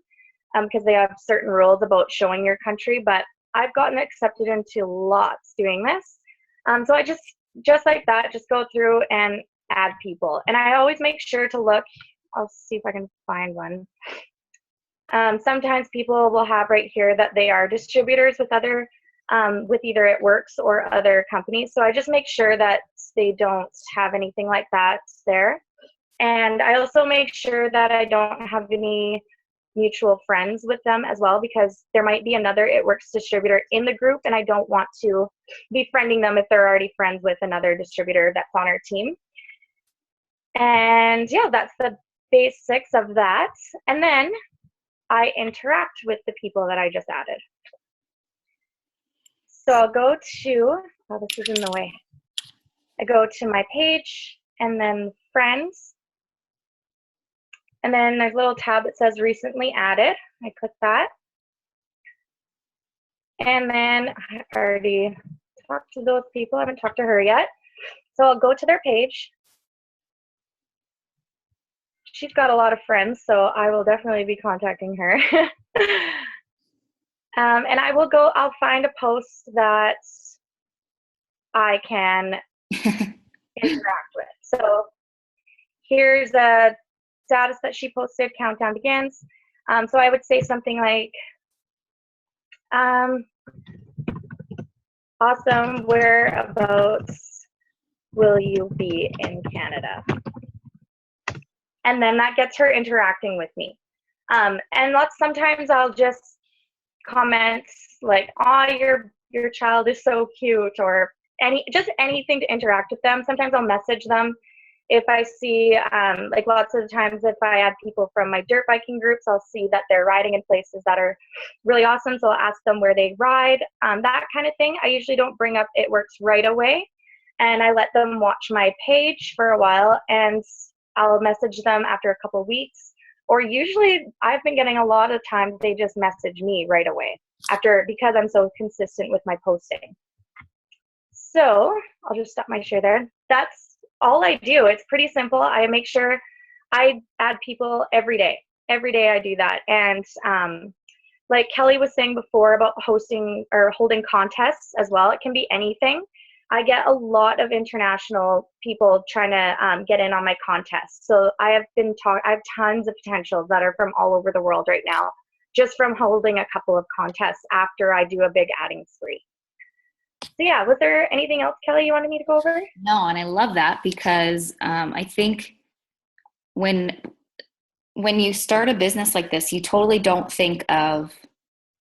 D: because they have certain rules about showing your country. But I've gotten accepted into lots doing this. So I just like that, just go through and add people. And I always make sure to look. I'll see if I can find one. Sometimes people will have right here that they are distributors with other with either It Works or other companies. So I just make sure that they don't have anything like that there. And I also make sure that I don't have any mutual friends with them as well, because there might be another It Works distributor in the group, and I don't want to be friending them if they're already friends with another distributor that's on our team. And yeah, that's the basics of that. And then I interact with the people that I just added. So I'll go to, oh, this is in the way. I go to my page and then friends. And then there's a little tab that says recently added. I click that. And then I already talked to those people. I haven't talked to her yet. So I'll go to their page. She's got a lot of friends, so I will definitely be contacting her. And I'll find a post that I can interact with. So here's a status that she posted, countdown begins. So I would say something like, awesome, whereabouts will you be in Canada? And then that gets her interacting with me. And sometimes I'll just comment like, oh, your child is so cute, or anything to interact with them. Sometimes I'll message them if I see, like lots of the times if I add people from my dirt biking groups, I'll see that they're riding in places that are really awesome. So I'll ask them where they ride, that kind of thing. I usually don't bring up It Works right away, and I let them watch my page for a while, and I'll message them after a couple of weeks. Or usually I've been getting a lot of times they just message me right away because I'm so consistent with my posting. So I'll just stop my share there. That's all I do. It's pretty simple. I make sure I add people every day. Every day I do that. And like Kelly was saying before about hosting or holding contests as well, it can be anything. I get a lot of international people trying to get in on my contest. So I have tons of potentials that are from all over the world right now, just from holding a couple of contests after I do a big adding spree. So yeah, was there anything else, Kelly, you wanted me to go over?
A: No, and I love that because I think when you start a business like this, you totally don't think of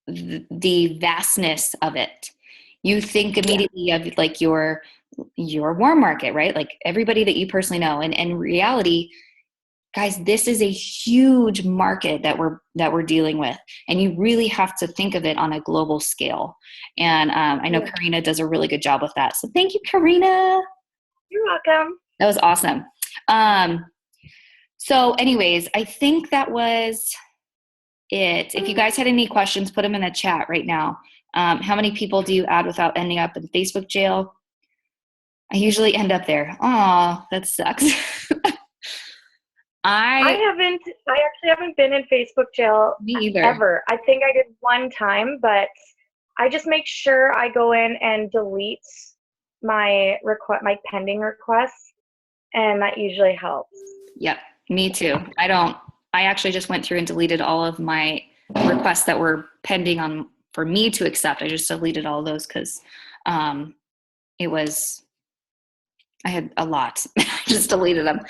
A: the vastness of it. You think immediately of like your warm market, right? Like everybody that you personally know. And in reality, guys, this is a huge market that we're dealing with, and you really have to think of it on a global scale. And I know Karina does a really good job with that. So thank you, Karina.
D: You're welcome.
A: That was awesome. So anyways, I think that was it. If you guys had any questions, put them in the chat right now. How many people do you add without ending up in Facebook jail? I usually end up there. Aw, that sucks.
D: I actually haven't been in Facebook jail ever. I think I did one time, but I just make sure I go in and delete my pending requests, and that usually helps.
A: Yep, me too. I actually just went through and deleted all of my requests that were pending for me to accept. I just deleted all of those because I had a lot. I just deleted them.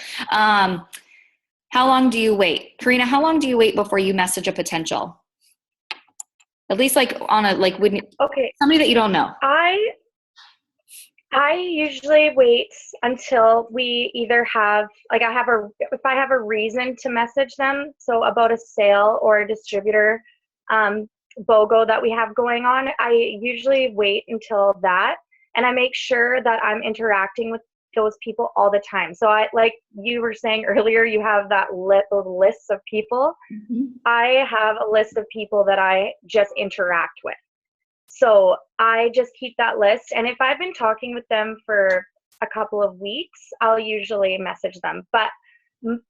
A: How long do you wait? Karina, how long do you wait before you message a potential? At least like on a, like when
D: Okay.
A: somebody that you don't know.
D: I usually wait until we either have, like if I have a reason to message them, so about a sale or a distributor BOGO that we have going on, I usually wait until that, and I make sure that I'm interacting with those people all the time. So I, like you were saying earlier, you have that those lists of people.
A: Mm-hmm.
D: I have a list of people that I just interact with. So I just keep that list. And if I've been talking with them for a couple of weeks, I'll usually message them. But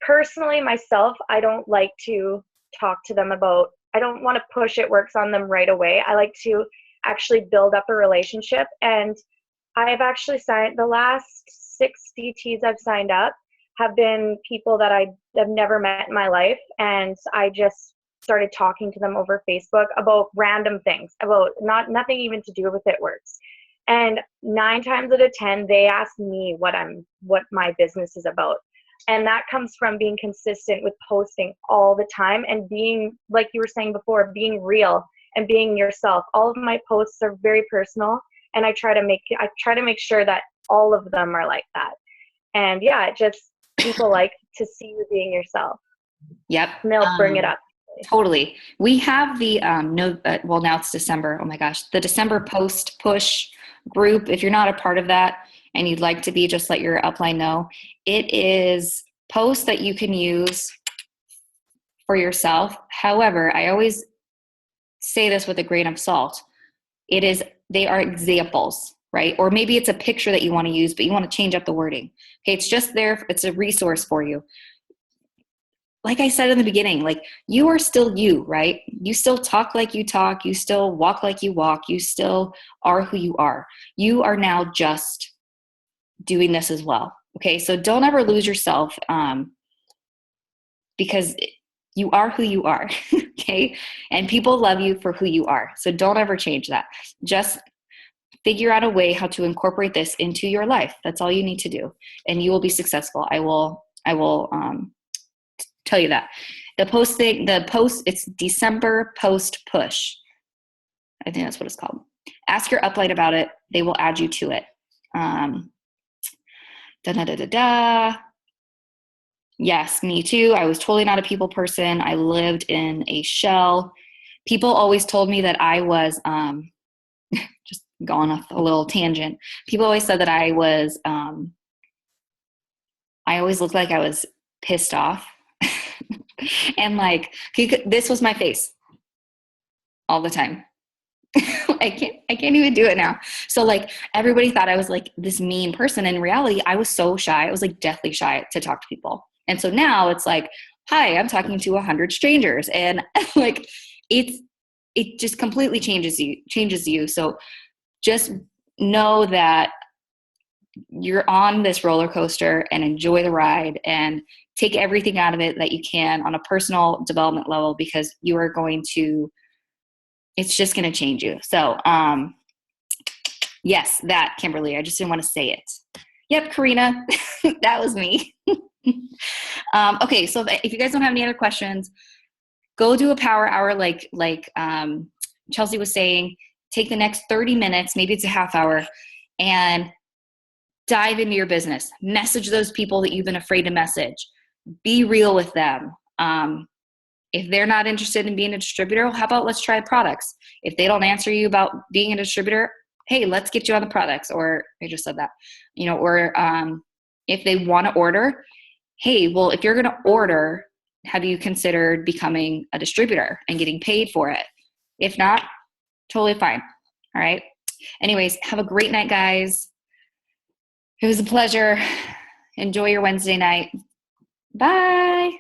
D: personally, myself, I don't like to talk to them I don't want to push it works on them right away. I like to actually build up a relationship. And I've actually signed, the last 6 DTs I've signed up have been people that I have never met in my life. And I just started talking to them over Facebook about random things, about nothing even to do with It Works. And 9 times out of 10, they ask me what my business is about. And that comes from being consistent with posting all the time and being, like you were saying before, being real and being yourself. All of my posts are very personal, and I try to make sure that all of them are like that. And yeah, it just, people like to see you being yourself.
A: Yep.
D: And they'll bring it up.
A: Totally. We have the well, now it's December. Oh my gosh, the December post push group. If you're not a part of that and you'd like to be, just let your upline know. It is posts that you can use for yourself. However, I always say this with a grain of salt. They are examples, right? Or maybe it's a picture that you want to use, but you want to change up the wording. Okay, it's just there. It's a resource for you. Like I said in the beginning, like, you are still you, right? You still talk like you talk. You still walk like you walk. You still are who you are. You are now just doing this as well. Okay, so don't ever lose yourself, because you are who you are. Okay, and people love you for who you are. So don't ever change that. Just figure out a way how to incorporate this into your life. That's all you need to do, and you will be successful. I will tell you that. The post, it's December post push. I think that's what it's called. Ask your upline about it. They will add you to it. Yes, me too. I was totally not a people person. I lived in a shell. People always told me that I was, just going off a little tangent. People always said that I always looked like I was pissed off. And like, this was my face all the time. I can't even do it now. So like, everybody thought I was like this mean person. In reality, I was so shy. I was like deathly shy to talk to people. And so now it's like, hi, I'm talking to 100 strangers. And like, it just completely changes you. So just know that you're on this roller coaster, and enjoy the ride, and take everything out of it that you can on a personal development level, because it's just going to change you. So, yes, that, Kimberly, I just didn't want to say it. Yep, Karina, that was me. Okay, so if you guys don't have any other questions, go do a power hour like Chelsea was saying. Take the next 30 minutes, maybe it's a half hour, and dive into your business. Message those people that you've been afraid to message. Be real with them. If they're not interested in being a distributor, how about let's try products? If they don't answer you about being a distributor, hey, let's get you on the products. Or I just said that, or if they want to order, hey, well, if you're going to order, have you considered becoming a distributor and getting paid for it? If not, totally fine. All right. Anyways, have a great night, guys. It was a pleasure. Enjoy your Wednesday night. Bye.